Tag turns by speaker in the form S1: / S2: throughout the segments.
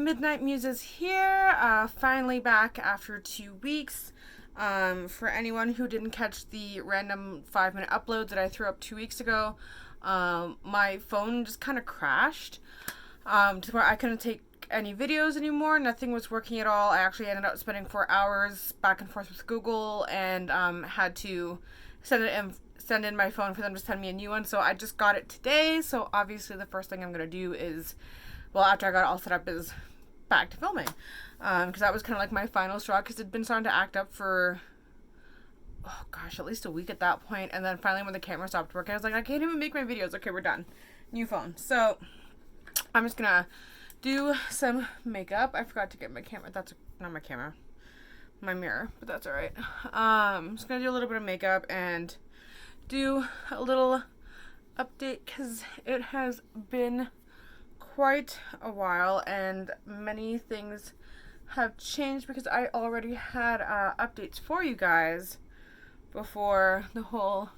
S1: Midnight Muses here, finally back after 2 weeks. For anyone who didn't catch the random 5-minute upload that I threw up 2 weeks ago, my phone just kind of crashed to where I couldn't take any videos anymore. Nothing was working at all. I actually ended up spending 4 hours back and forth with Google and had to send in my phone for them to send me a new one. So I just got it today. So obviously the first thing I'm going to do is, well, after I got it all set up, is back to filming. Because that was kind of like my final straw, because it'd been starting to act up for, oh gosh, at least a week at that point. And then finally when the camera stopped working, I was like, I can't even make my videos. Okay, we're done. New phone. So I'm just gonna do some makeup. I forgot to get my camera. That's not my camera. My mirror, but that's alright. I'm just gonna do a little bit of makeup and do a little update, because it has been quite a while and many things have changed, because I already had updates for you guys before the whole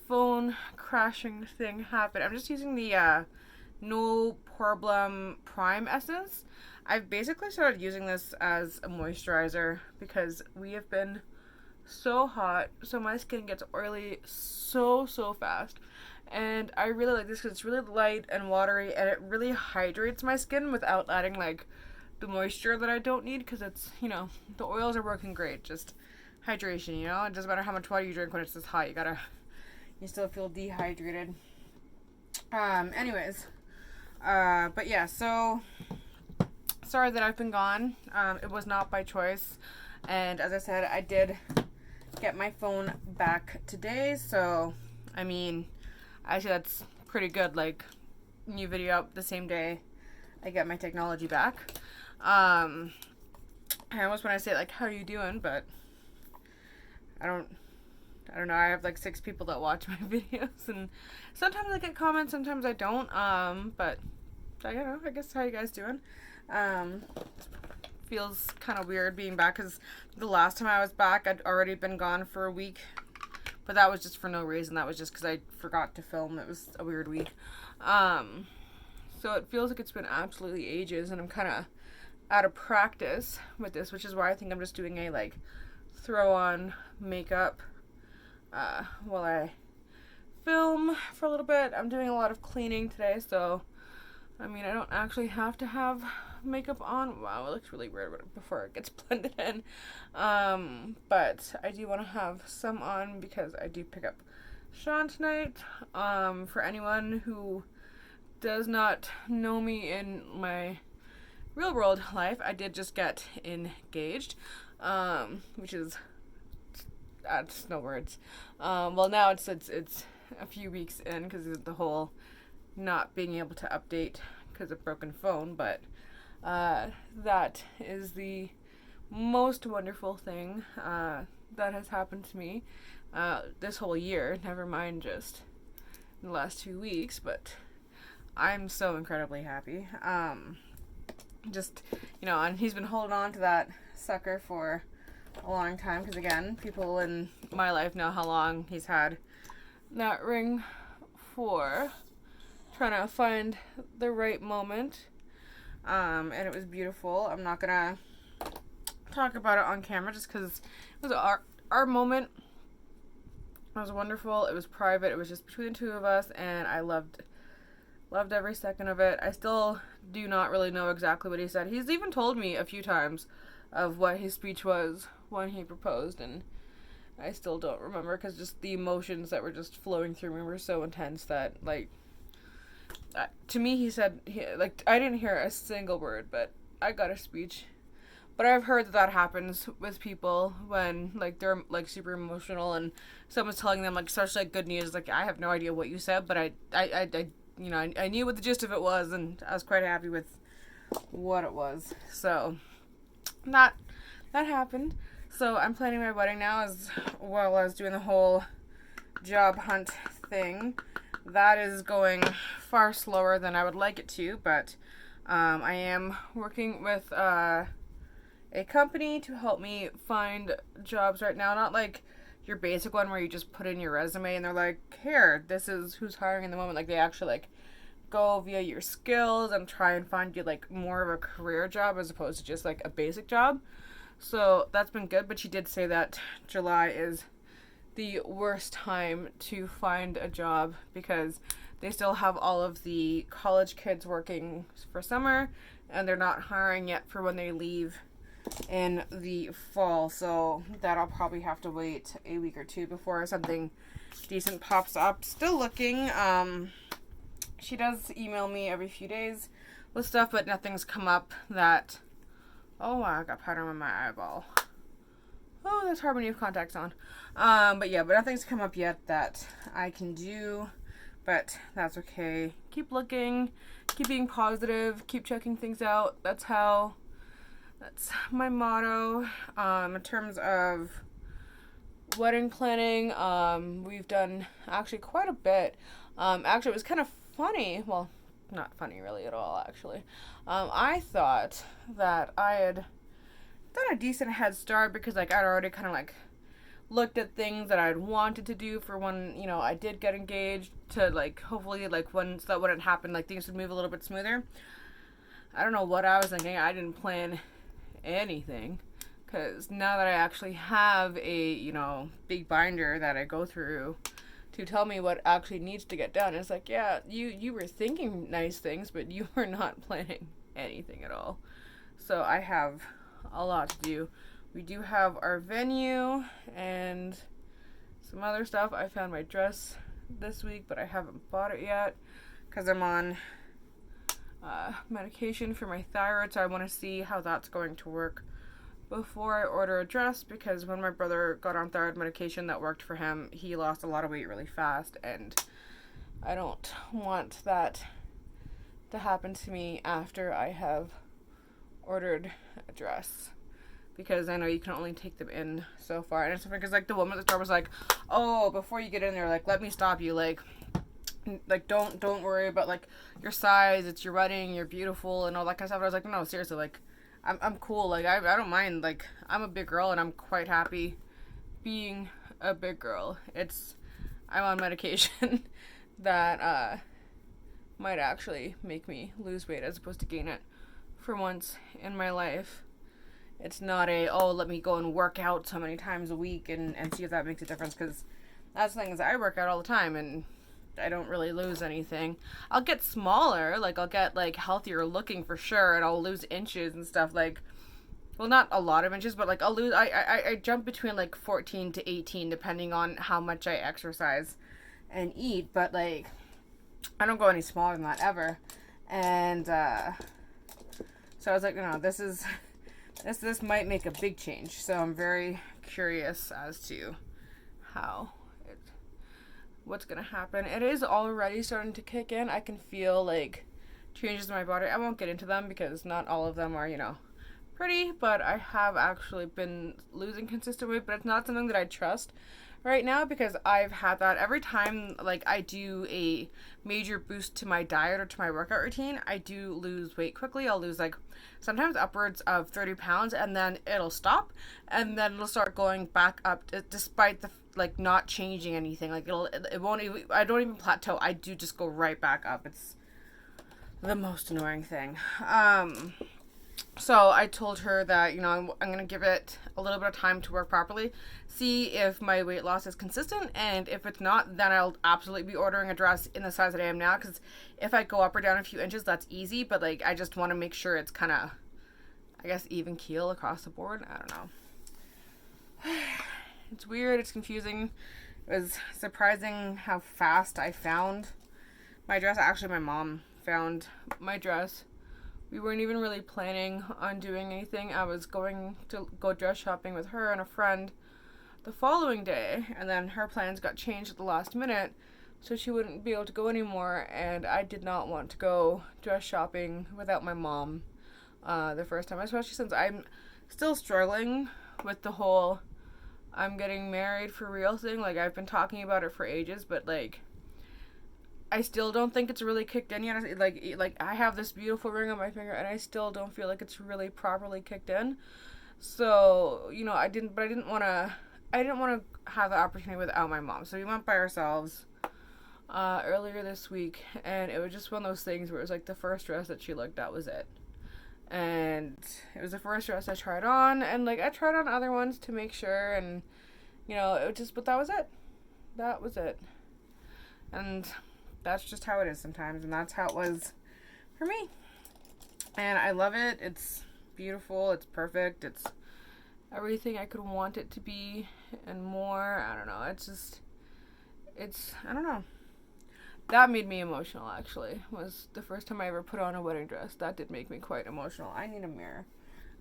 S1: phone crashing thing happened. I'm just using the No Problem Prime Essence. I've basically started using this as a moisturizer because we have been so hot, so my skin gets oily so fast. And I really like this because it's really light and watery, and it really hydrates my skin without adding like the moisture that I don't need, because it's, you know, the oils are working great. Just hydration, you know? It doesn't matter how much water you drink when it's this hot. You still feel dehydrated. Anyways. But yeah, so sorry that I've been gone. It was not by choice. And as I said, I did get my phone back today, so I mean, actually that's pretty good. Like, new video up the same day I get my technology back. I almost want to say like, how are you doing, but I don't know. I have like 6 people that watch my videos, and sometimes I get comments, sometimes I don't. But I don't know, I guess, how you guys doing? Feels kind of weird being back, because the last time I was back I'd already been gone for a week, but that was just for no reason. That was just because I forgot to film. It was a weird week. So it feels like it's been absolutely ages, and I'm kind of out of practice with this, which is why I think I'm just doing a like throw on makeup while I film for a little bit. I'm doing a lot of cleaning today, so I mean, I don't actually have to have makeup on. Wow, it looks really weird before it gets blended in. But I do want to have some on because I do pick up Sean tonight. For anyone who does not know me in my real world life, I did just get engaged, which is, that's no words. Well, now it's a few weeks in because of the whole not being able to update because of broken phone, but that is the most wonderful thing that has happened to me this whole year, never mind just in the last 2 weeks. But I'm so incredibly happy. Just, you know, and he's been holding on to that sucker for a long time, because again, people in my life know how long he's had that ring for. Trying to find the right moment, and it was beautiful. I'm not gonna talk about it on camera just because it was our moment. It was wonderful. It was private. It was just between the two of us, and I loved every second of it. I still do not really know exactly what he said. He's even told me a few times of what his speech was when he proposed, and I still don't remember, because just the emotions that were just flowing through me were so intense that, like, to me, he said, I didn't hear a single word, but I got a speech. But I've heard that happens with people when, like, they're, like, super emotional and someone's telling them, like, such, like, good news. Like, I have no idea what you said, but I you know, I knew what the gist of it was, and I was quite happy with what it was. So, that happened. So, I'm planning my wedding now as well as doing the whole job hunt thing. That is going far slower than I would like it to, but I am working with a company to help me find jobs right now. Not like your basic one where you just put in your resume and they're like, here, this is who's hiring in the moment. Like, they actually like go via your skills and try and find you like more of a career job as opposed to just like a basic job. So that's been good, but she did say that July is the worst time to find a job because they still have all of the college kids working for summer and they're not hiring yet for when they leave in the fall. So that'll probably have to wait a week or two before something decent pops up. Still looking. She does email me every few days with stuff, but nothing's come up that... Oh wow, I got powder on my eyeball. Oh, that's hard when you have contacts on. But nothing's come up yet that I can do. But that's okay. Keep looking. Keep being positive. Keep checking things out. That's my motto. In terms of wedding planning, we've done actually quite a bit. Actually, it was kind of funny. Well, not funny really at all, actually. I thought that I had done a decent head start because like I'd already kind of like looked at things that I'd wanted to do for when, you know, I did get engaged to like hopefully like when so that wouldn't happen, like things would move a little bit smoother. I don't know what I was thinking. I didn't plan anything because now that I actually have a, you know, big binder that I go through to tell me what actually needs to get done, it's like, yeah, you were thinking nice things, but you were not planning anything at all. So I have a lot to do. We do have our venue and some other stuff. I found my dress this week, but I haven't bought it yet because I'm on medication for my thyroid, so I want to see how that's going to work before I order a dress, because when my brother got on thyroid medication that worked for him, he lost a lot of weight really fast, and I don't want that to happen to me after I have ordered a dress, because I know you can only take them in so far. And it's funny because like the woman at the store was like, oh, before you get in there, like, let me stop you, like don't worry about like your size, it's your wedding, you're beautiful and all that kind of stuff. And I was like, no, seriously, like I'm cool, like I don't mind, like I'm a big girl and I'm quite happy being a big girl. I'm on medication that might actually make me lose weight as opposed to gain it for once in my life. It's not let me go and work out so many times a week and see if that makes a difference, because that's the thing is I work out all the time and I don't really lose anything. I'll get smaller, like I'll get like healthier looking for sure, and I'll lose inches and stuff, like, well, not a lot of inches, but like I jump between like 14 to 18 depending on how much I exercise and eat, but like I don't go any smaller than that ever. And so I was like, no, this might make a big change. So I'm very curious as to what's gonna happen. It is already starting to kick in. I can feel like changes in my body. I won't get into them because not all of them are, you know, pretty, but I have actually been losing consistent weight, but it's not something that I trust right now, because I've had that every time like I do a major boost to my diet or to my workout routine, I do lose weight quickly. I'll lose like sometimes upwards of 30 pounds, and then it'll stop, and then it'll start going back up despite the like not changing anything. Like it won't even, I don't even plateau. I do just go right back up. It's the most annoying thing. So I told her that, you know, I'm going to give it a little bit of time to work properly, see if my weight loss is consistent, and if it's not, then I'll absolutely be ordering a dress in the size that I am now, because if I go up or down a few inches, that's easy, but like I just want to make sure it's kind of, I guess, even keel across the board. I don't know. It's weird, it's confusing. It was surprising how fast I found my dress. Actually, my mom found my dress. We weren't even really planning on doing anything. I was going to go dress shopping with her and a friend the following day, and then her plans got changed at the last minute, so she wouldn't be able to go anymore, and I did not want to go dress shopping without my mom the first time, especially since I'm still struggling with the whole I'm getting married for real thing. Like, I've been talking about it for ages, but like I still don't think it's really kicked in yet. Like I have this beautiful ring on my finger, and I still don't feel like it's really properly kicked in. So, you know, I didn't want to have the opportunity without my mom. So we went by ourselves. earlier this week, and it was just one of those things where it was like the first dress that she looked at was it. And it was the first dress I tried on, and like I tried on other ones to make sure, and you know, it was just, but that was it. That was it. And that's just how it is sometimes, and that's how it was for me. And I love it. It's beautiful. It's perfect. It's everything I could want it to be and more. I don't know. I don't know. That made me emotional, actually. Was the first time I ever put on a wedding dress. That did make me quite emotional. I need a mirror.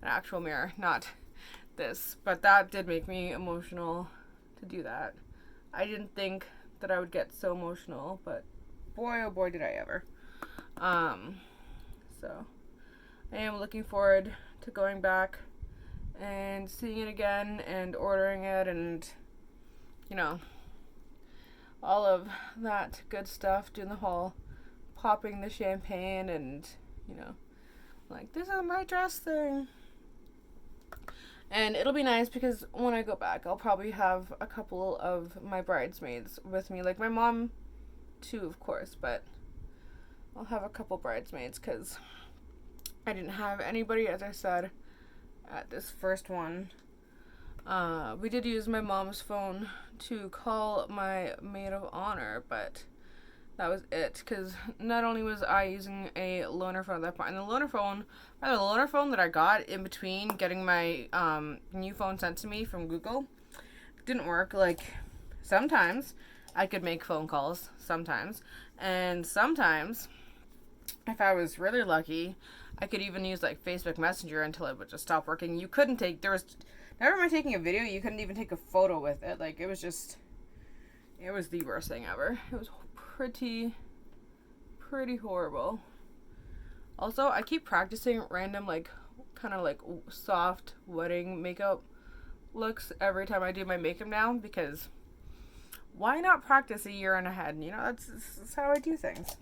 S1: An actual mirror, not this. But that did make me emotional to do that. I didn't think that I would get so emotional, but boy, oh boy, did I ever. So I am looking forward to going back and seeing it again and ordering it and, you know, all of that good stuff, doing the whole popping the champagne and, you know, like, this is my dress thing. And it'll be nice because when I go back, I'll probably have a couple of my bridesmaids with me. Like, my mom, too, of course, but I'll have a couple bridesmaids because I didn't have anybody, as I said, at this first one. We did use my mom's phone to call my maid of honor, but that was it, because not only was I using a loaner phone at that point, and the loaner phone that I got in between getting my new phone sent to me from Google didn't work. Like, sometimes I could make phone calls, sometimes, and sometimes, if I was really lucky, I could even use like Facebook Messenger until it would just stop working. You couldn't take, never mind taking a video, you couldn't even take a photo with it. Like, it was the worst thing ever. It was pretty horrible. Also, I keep practicing random, like, kind of like soft wedding makeup looks every time I do my makeup now, because why not practice a year and ahead? You know, that's how I do things.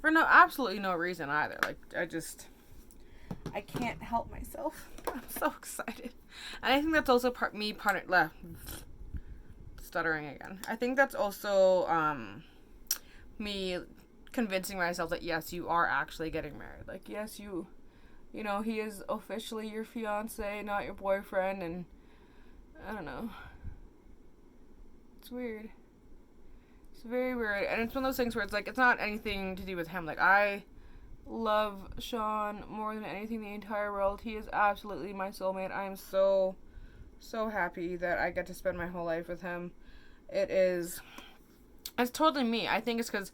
S1: For absolutely no reason either. Like, I can't help myself. I'm so excited. And I think that's also stuttering again. I think that's also me convincing myself that yes, you are actually getting married. Like, yes, you know, he is officially your fiance, not your boyfriend, and I don't know. It's weird. It's very weird, and it's one of those things where it's like, it's not anything to do with him. Like, I love Sean more than anything in the entire world. He is absolutely my soulmate. I am so happy that I get to spend my whole life with him. It's totally me. I think it's because,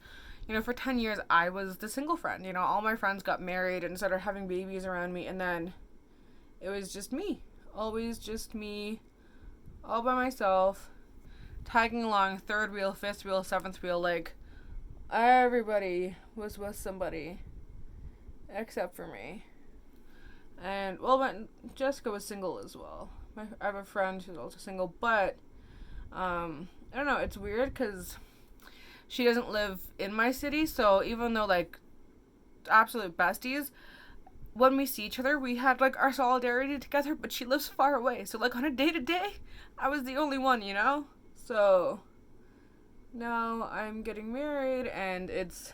S1: you know, for 10 years I was the single friend. You know, all my friends got married and started having babies around me, and then it was just me. Always just me, all by myself, tagging along, third wheel, fifth wheel, seventh wheel. Like, everybody was with somebody except for me. And, well, Jessica was single as well. I have a friend who's also single, but I don't know, it's weird because she doesn't live in my city, so even though, like, absolute besties, when we see each other, we had, like, our solidarity together, but she lives far away, so, like, on a day-to-day, I was the only one, you know? So now I'm getting married, and it's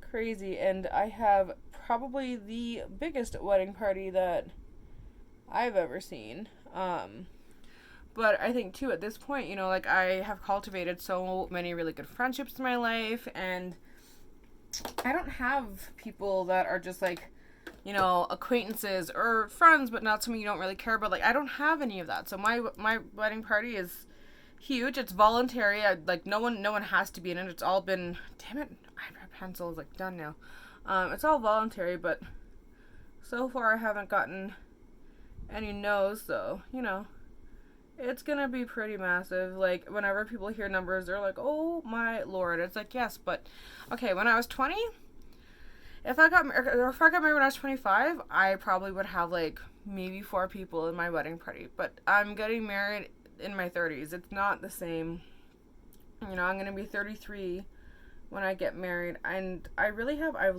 S1: crazy, and I have probably the biggest wedding party that I've ever seen. But I think, too, at this point, you know, like, I have cultivated so many really good friendships in my life, and I don't have people that are just, like, you know, acquaintances or friends, but not someone you don't really care about. Like, I don't have any of that. So my wedding party is huge. It's voluntary. No one has to be in it. It's all been, damn it, my pencil is, like, done now. It's all voluntary, but so far I haven't gotten any no's, so, you know, it's gonna be pretty massive. Like, whenever people hear numbers, they're like, oh my lord. It's like, yes, but, okay, when I was 20, if I got married when I was 25, I probably would have, like, maybe 4 people in my wedding party. But I'm getting married in my 30s. It's not the same. You know, I'm gonna be 33 when I get married, and I've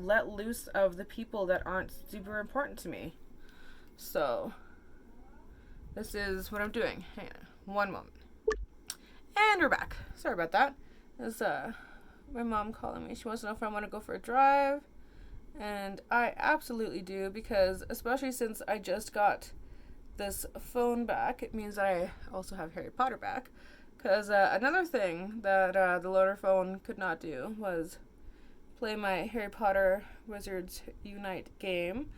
S1: let loose of the people that aren't super important to me. So this is what I'm doing. Hang on one moment. And we're back. Sorry about that. This My mom calling me. She wants to know if I want to go for a drive. And I absolutely do, because especially since I just got this phone back, it means I also have Harry Potter back. Because another thing that the loaner phone could not do was play my Harry Potter Wizards Unite game.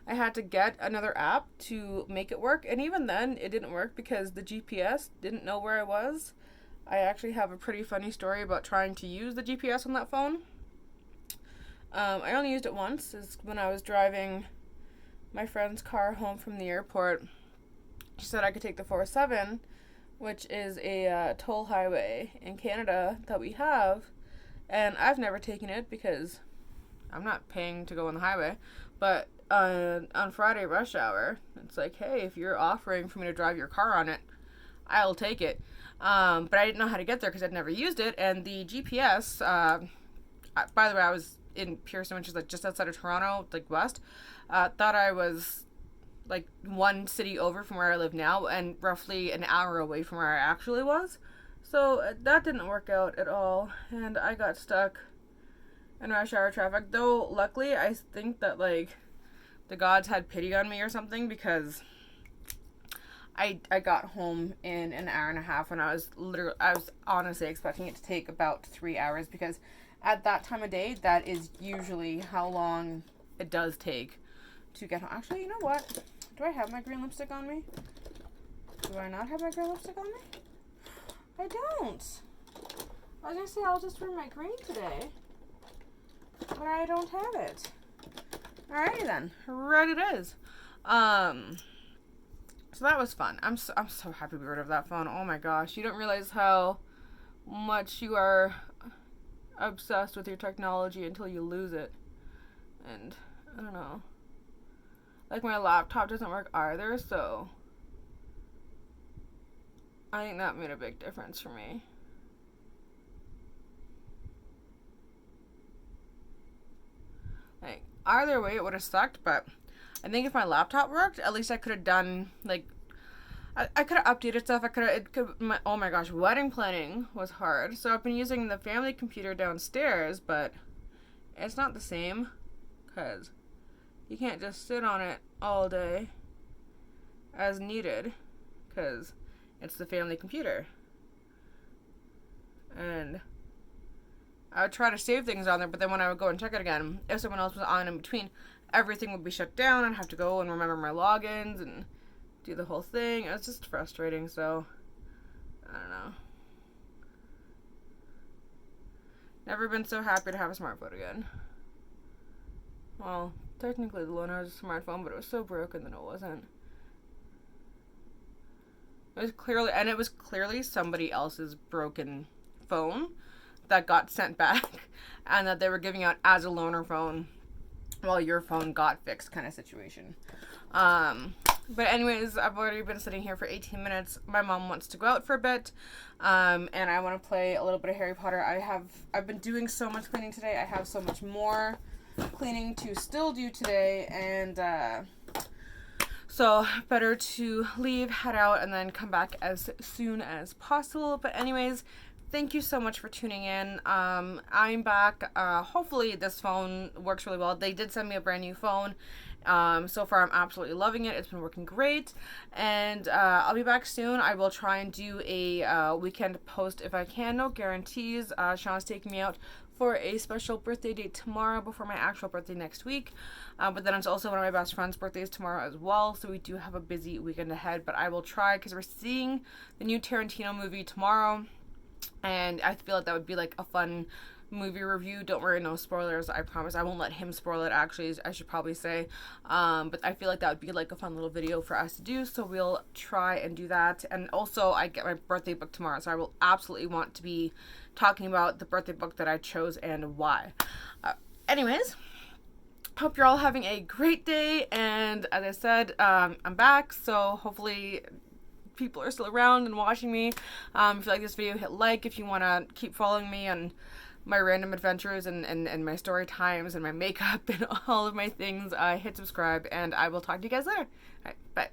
S1: I had to get another app to make it work, and even then it didn't work because the GPS didn't know where I was. I actually have a pretty funny story about trying to use the GPS on that phone. I only used it once. Is when I was driving my friend's car home from the airport. She said I could take the 407, which is a toll highway in Canada that we have, and I've never taken it because I'm not paying to go on the highway. But on Friday rush hour, it's like, hey, if you're offering for me to drive your car on it, I'll take it. But I didn't know how to get there because I'd never used it, and the GPS, by the way, I was in Pearson, which is like just outside of Toronto, like west, thought I was like one city over from where I live now and roughly an hour away from where I actually was. So that didn't work out at all, and I got stuck in rush hour traffic. Though luckily, I think that like the gods had pity on me or something, because I got home in an hour and a half when I was honestly expecting it to take about 3 hours, because at that time of day, that is usually how long it does take to get home. Actually, you know what? Do I have my green lipstick on me? Do I not have my green lipstick on me? I don't. I was going to say I'll just wear my green today, but I don't have it. Alrighty then. Right it is. So that was fun. I'm so happy we got rid of that phone. Oh my gosh. You don't realize how much you are obsessed with your technology until you lose it. And I don't know. Like, my laptop doesn't work either, so I think that made a big difference for me. Like, either way it would have sucked, but I think if my laptop worked, at least I could have done, like, I could have updated stuff. Oh my gosh, wedding planning was hard. So I've been using the family computer downstairs, but it's not the same, because you can't just sit on it all day as needed, because it's the family computer. And I would try to save things on there, but then when I would go and check it again, if someone else was on in between, everything would be shut down. I'd have to go and remember my logins and do the whole thing. It was just frustrating, so I don't know. Never been so happy to have a smartphone again. Well, technically the loaner has a smartphone, but it was so broken that it wasn't. It was clearly somebody else's broken phone that got sent back and that they were giving out as a loaner phone while your phone got fixed, kind of situation. But anyways, I've already been sitting here for 18 minutes. My mom wants to go out for a bit, and I want to play a little bit of Harry Potter. I've been doing so much cleaning today. I have so much more cleaning to still do today, and so better to leave, head out, and then come back as soon as possible. But anyways, thank you so much for tuning in. I'm back. Hopefully this phone works really well. They did send me a brand new phone. So far I'm absolutely loving it. It's been working great, and I'll be back soon. I will try and do a weekend post if I can. No guarantees. Sean's taking me out for a special birthday date tomorrow before my actual birthday next week, but then it's also one of my best friend's birthdays tomorrow as well, so we do have a busy weekend ahead. But I will try, because we're seeing the new Tarantino movie tomorrow, and I feel like that would be like a fun movie review. Don't worry, no spoilers, I promise. I won't let him spoil it, actually, I should probably say. But I feel like that would be like a fun little video for us to do, so we'll try and do that. And also, I get my birthday book tomorrow, so I will absolutely want to be talking about the birthday book that I chose and why. Anyways, hope you're all having a great day, and as I said, I'm back, so hopefully people are still around and watching me. If you like this video, hit like. If you want to keep following me on my random adventures and my story times and my makeup and all of my things, hit subscribe, and I will talk to you guys later. All right, bye.